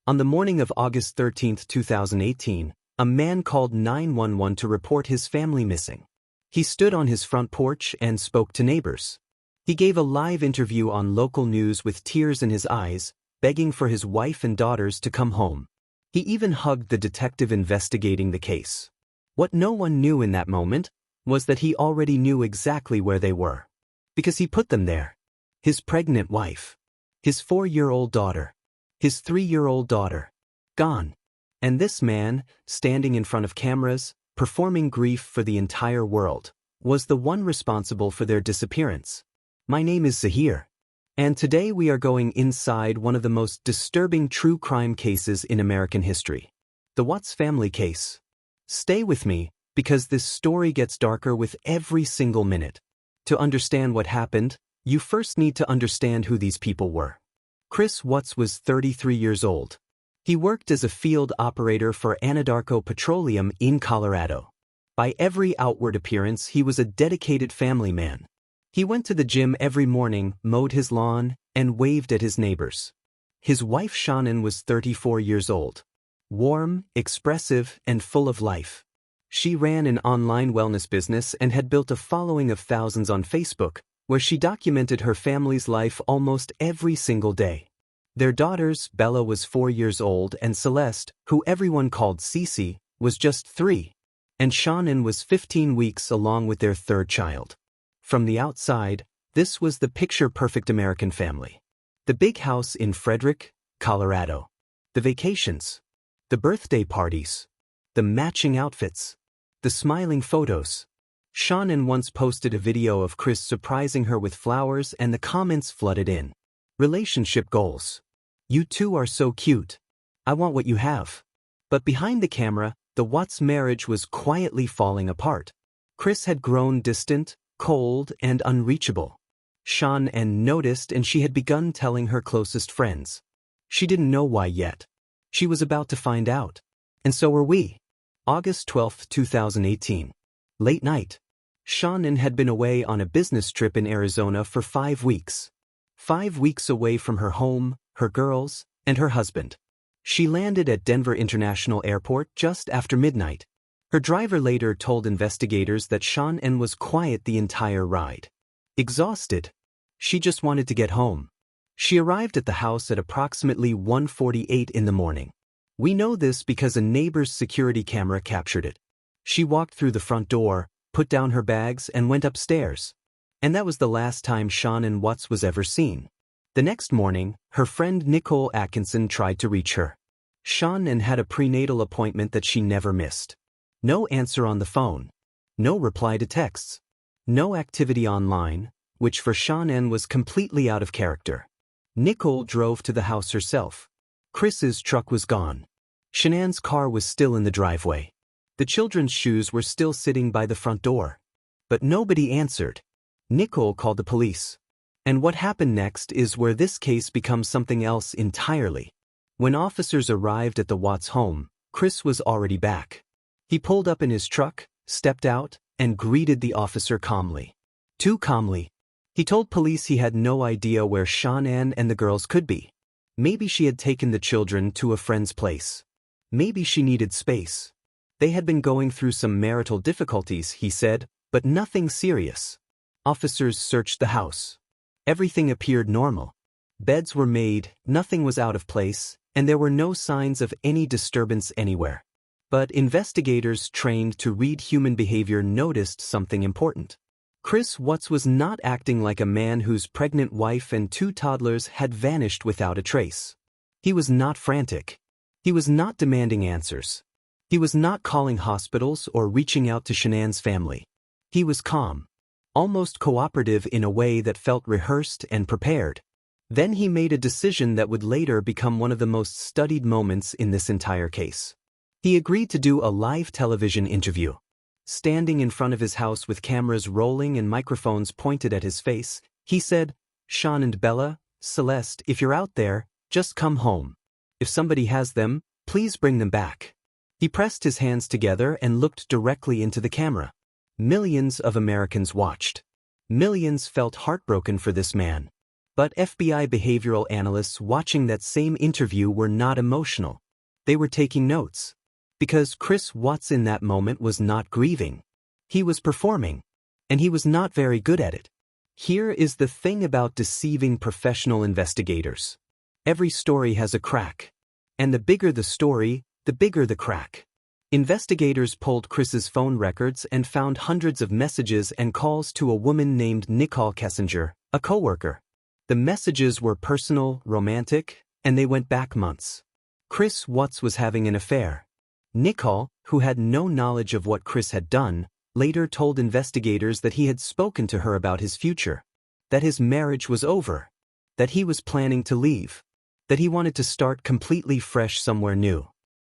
On the morning of August 13, 2018, a man called 911 to report his family missing. He stood on his front porch and spoke to neighbors. He gave a live interview on local news with tears in his eyes, begging for his wife and daughters to come home. He even hugged the detective investigating the case. What no one knew in that moment was that he already knew exactly where they were. Because he put them there. His pregnant wife. His 4-year-old daughter. His 3-year-old daughter. Gone. And this man, standing in front of cameras, performing grief for the entire world, was the one responsible for their disappearance. My name is Zahir. And today we are going inside one of the most disturbing true crime cases in American history. The Watts family case. Stay with me, because this story gets darker with every single minute. To understand what happened, you first need to understand who these people were. Chris Watts was 33 years old. He worked as a field operator for Anadarko Petroleum in Colorado. By every outward appearance, he was a dedicated family man. He went to the gym every morning, mowed his lawn, and waved at his neighbors. His wife Shannon was 34 years old. Warm, expressive, and full of life. She ran an online wellness business and had built a following of thousands on Facebook, where she documented her family's life almost every single day. Their daughters, Bella was 4 years old, and Celeste, who everyone called Cece, was just 3. And Shannon was 15 weeks along with their third child. From the outside, this was the picture-perfect American family. The big house in Frederick, Colorado. The vacations. The birthday parties. The matching outfits. The smiling photos. Shannon once posted a video of Chris surprising her with flowers, and the comments flooded in. Relationship goals. You two are so cute. I want what you have. But behind the camera, the Watts marriage was quietly falling apart. Chris had grown distant, cold, and unreachable. Shannon noticed, and she had begun telling her closest friends. She didn't know why yet. She was about to find out. And so were we. August 12, 2018. Late night. Shannon had been away on a business trip in Arizona for 5 weeks. 5 weeks away from her home, her girls, and her husband. She landed at Denver International Airport just after midnight. Her driver later told investigators that Shannon was quiet the entire ride. Exhausted. She just wanted to get home. She arrived at the house at approximately 1:48 in the morning. We know this because a neighbor's security camera captured it. She walked through the front door, put down her bags, and went upstairs. And that was the last time Shannon Watts was ever seen. The next morning, her friend Nicole Atkinson tried to reach her. Shannon had a prenatal appointment that she never missed. No answer on the phone. No reply to texts. No activity online, which for Shannon was completely out of character. Nicole drove to the house herself. Chris's truck was gone. Shannon's car was still in the driveway. The children's shoes were still sitting by the front door. But nobody answered. Nicole called the police. And what happened next is where this case becomes something else entirely. When officers arrived at the Watts home, Chris was already back. He pulled up in his truck, stepped out, and greeted the officer calmly. Too calmly. He told police he had no idea where Shannon and the girls could be. Maybe she had taken the children to a friend's place. Maybe she needed space. They had been going through some marital difficulties, he said, but nothing serious. Officers searched the house. Everything appeared normal. Beds were made, nothing was out of place, and there were no signs of any disturbance anywhere. But investigators trained to read human behavior noticed something important. Chris Watts was not acting like a man whose pregnant wife and 2 toddlers had vanished without a trace. He was not frantic. He was not demanding answers. He was not calling hospitals or reaching out to Shannon's family. He was calm. Almost cooperative in a way that felt rehearsed and prepared. Then he made a decision that would later become one of the most studied moments in this entire case. He agreed to do a live television interview. Standing in front of his house with cameras rolling and microphones pointed at his face, he said, "Sean and Bella, Celeste, if you're out there, just come home. If somebody has them, please bring them back." He pressed his hands together and looked directly into the camera. Millions of Americans watched. Millions felt heartbroken for this man. But FBI behavioral analysts watching that same interview were not emotional. They were taking notes. Because Chris Watts in that moment was not grieving. He was performing. And he was not very good at it. Here is the thing about deceiving professional investigators. Every story has a crack. And the bigger the story, the bigger the crack. Investigators pulled Chris's phone records and found hundreds of messages and calls to a woman named Nicole Kessinger, a coworker. The messages were personal, romantic, and they went back months. Chris Watts was having an affair. Nicole, who had no knowledge of what Chris had done, later told investigators that he had spoken to her about his future. That his marriage was over. That he was planning to leave. That he wanted to start completely fresh somewhere new.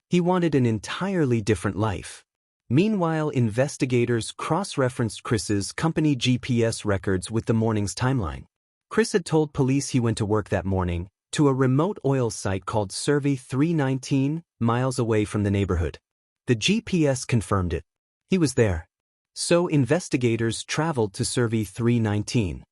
He wanted an entirely different life. Meanwhile, investigators cross-referenced Chris's company GPS records with the morning's timeline. Chris had told police he went to work that morning, to a remote oil site called Survey 319, miles away from the neighborhood. The GPS confirmed it. He was there. So investigators traveled to Survey 319.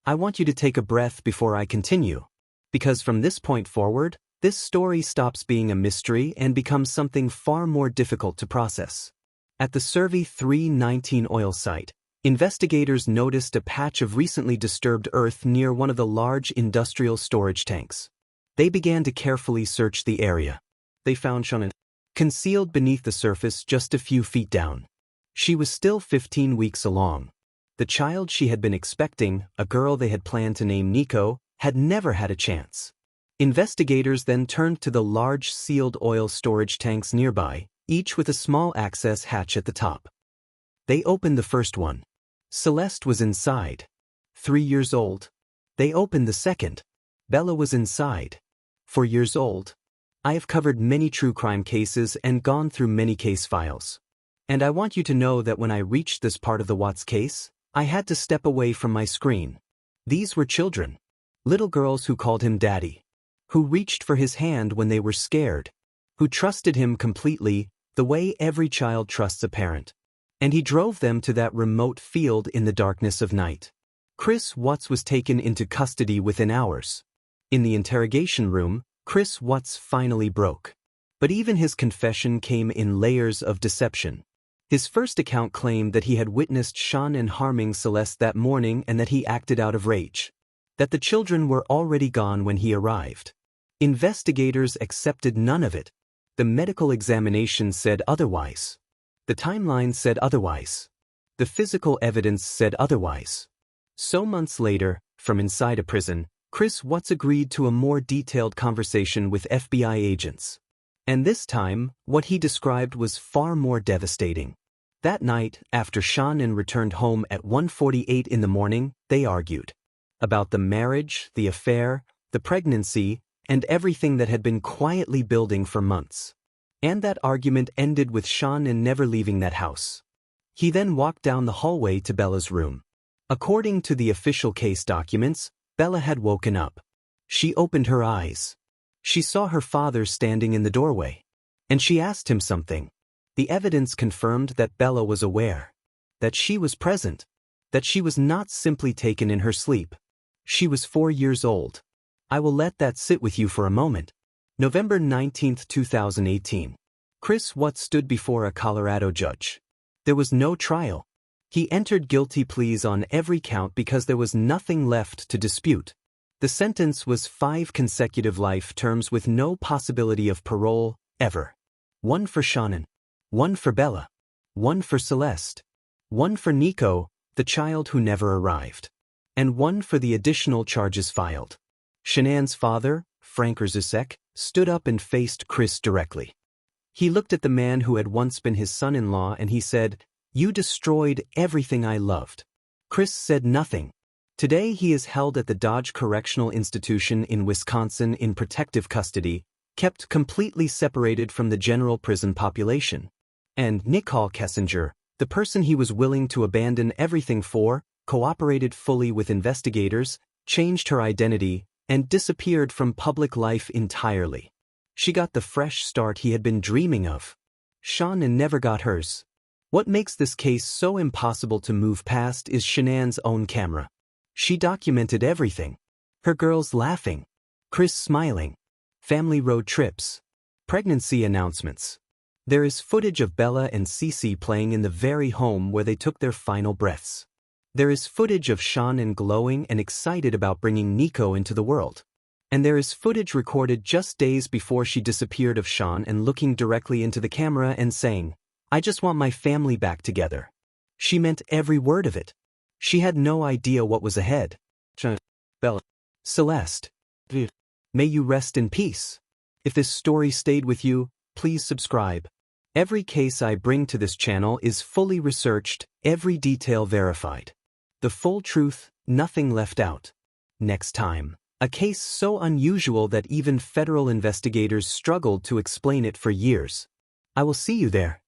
I want you to take a breath before I continue. Because from this point forward, this story stops being a mystery and becomes something far more difficult to process. At the Survey 319 oil site, investigators noticed a patch of recently disturbed earth near one of the large industrial storage tanks. They began to carefully search the area. They found Shannon concealed beneath the surface just a few feet down. She was still 15 weeks along. The child she had been expecting, a girl they had planned to name Nico, had never had a chance. Investigators then turned to the large sealed oil storage tanks nearby, each with a small access hatch at the top. They opened the first one. Celeste was inside. 3 years old. They opened the second. Bella was inside. 4 years old. I have covered many true crime cases and gone through many case files. And I want you to know that when I reached this part of the Watts case, I had to step away from my screen. These were children. Little girls who called him daddy. Who reached for his hand when they were scared. Who trusted him completely, the way every child trusts a parent. And he drove them to that remote field in the darkness of night. Chris Watts was taken into custody within hours. In the interrogation room, Chris Watts finally broke. But even his confession came in layers of deception. His first account claimed that he had witnessed Shannon harming Celeste that morning and that he acted out of rage. That the children were already gone when he arrived. Investigators accepted none of it. The medical examination said otherwise. The timeline said otherwise. The physical evidence said otherwise. So months later, from inside a prison, Chris Watts agreed to a more detailed conversation with FBI agents. And this time, what he described was far more devastating. That night, after Shannon returned home at 1:48 in the morning, they argued. About the marriage, the affair, the pregnancy, and everything that had been quietly building for months. And that argument ended with Shannon never leaving that house. He then walked down the hallway to Bella's room. According to the official case documents, Bella had woken up. She opened her eyes. She saw her father standing in the doorway. And she asked him something. The evidence confirmed that Bella was aware. That she was present. That she was not simply taken in her sleep. She was 4 years old. I will let that sit with you for a moment. November 19, 2018. Chris Watts stood before a Colorado judge. There was no trial. He entered guilty pleas on every count because there was nothing left to dispute. The sentence was 5 consecutive life terms with no possibility of parole, ever. 1 for Shannon. 1 for Bella. 1 for Celeste. 1 for Nico, the child who never arrived. And 1 for the additional charges filed. Shannon's father, Frank Erzusek, stood up and faced Chris directly. He looked at the man who had once been his son-in-law and he said, "You destroyed everything I loved." Chris said nothing. Today he is held at the Dodge Correctional Institution in Wisconsin in protective custody, kept completely separated from the general prison population. And Nicole Kessinger, the person he was willing to abandon everything for, cooperated fully with investigators, changed her identity, and disappeared from public life entirely. She got the fresh start he had been dreaming of. Shannon never got hers. What makes this case so impossible to move past is Shannon's own camera. She documented everything. Her girls laughing. Chris smiling. Family road trips. Pregnancy announcements. There is footage of Bella and Cece playing in the very home where they took their final breaths. There is footage of Sean and glowing and excited about bringing Nico into the world. And there is footage recorded just days before she disappeared of Sean and looking directly into the camera and saying, "I just want my family back together." She meant every word of it. She had no idea what was ahead. Bella. Celeste. May you rest in peace. If this story stayed with you, please subscribe. Every case I bring to this channel is fully researched, every detail verified. The full truth, nothing left out. Next time, a case so unusual that even federal investigators struggled to explain it for years. I will see you there.